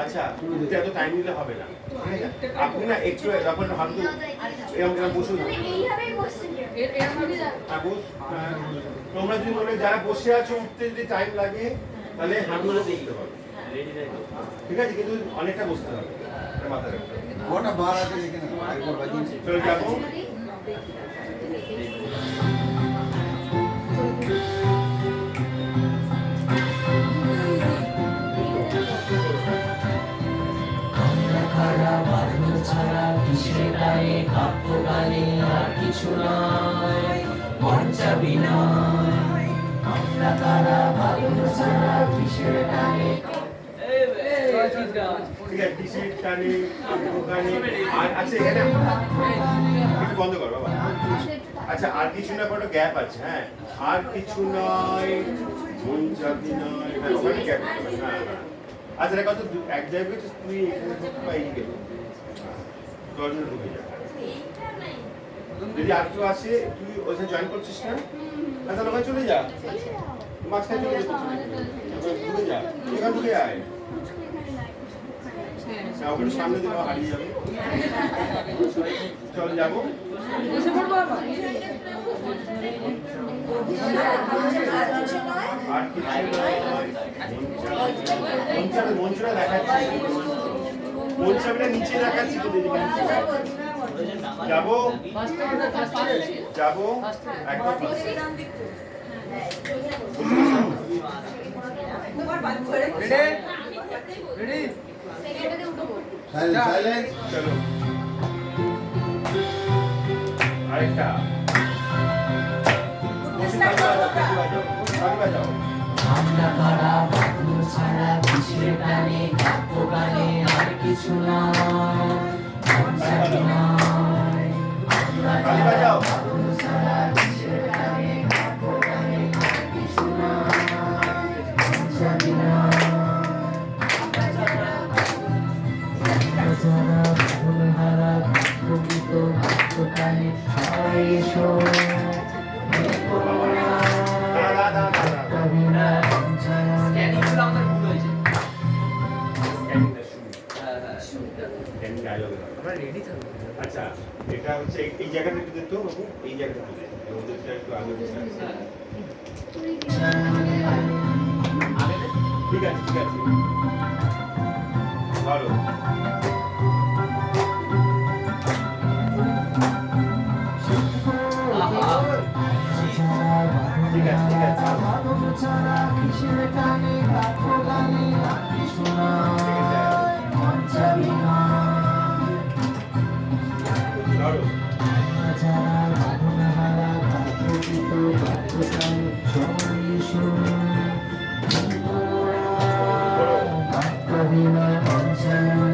আচ্ছা এত টাইম নিলে হবে না, আপনি না একটু যখন ভাবতো এরকম বসুন, তোমরা যদি মনে যারা বসে আছো উঠতে যদি টাইম লাগে তাহলে হাঁটুটা দেখতে হবে, ঠিক আছে, কিন্তু অনেকটা বসতে হবে মাথায় রাখতে হবে। চলো যাবো। ছাড়া কিসের গায়ে কাব্য গানে আর কিছু নয়, মঞ্চা বিনয় আমরা কারা ভালো ছাড়া কিসের গায়ে বন্ধ কর বাবা। আচ্ছা আর কিছু না, কোনো গ্যাপ আছে, হ্যাঁ আর কিছু নয়, মঞ্চা বিনয় ওখানে গ্যাপ, হ্যাঁ আচ্ছা দেখা তো এক জায়গায় তুই পাই গেল দশজন ঢুকে যা, যদি আর কেউ আসে তুই ওখানে জয়েন করছিস না, তাহলে ওখানে চলে যা, মাঝখানে চলে যা, ঢুকে যা, এখান ঢুকে আয়, ওখানে সামনে দিকে হারিয়ে যাবে। চল যাবো, আর মঞ্চটা দেখাচ্ছি, মঞ্চটা নিচে দেখাচ্ছি তো দিদি, যাবো যাবো একদম চলো আরেকটা আমরা কারা বাবু ছাড়া কিসের গানে কাব্য গানে আর কিছু নয়, মঞ্চা বিনয় আমরা কারা বাবু ছাড়া কিসের গানে কাব্য গানে আর কিছু নয়, মঞ্চা বিনয় যারা ভুল হারা কবিত গানে সবাই এসো আচ্ছা এটা হচ্ছে এই জায়গাটা একটু দেখতে হবে, এই জায়গাটা একটু আগে ঠিক আছে ঠিক আছে ভালো ঠিক আছে ঠিক আছে বিনয়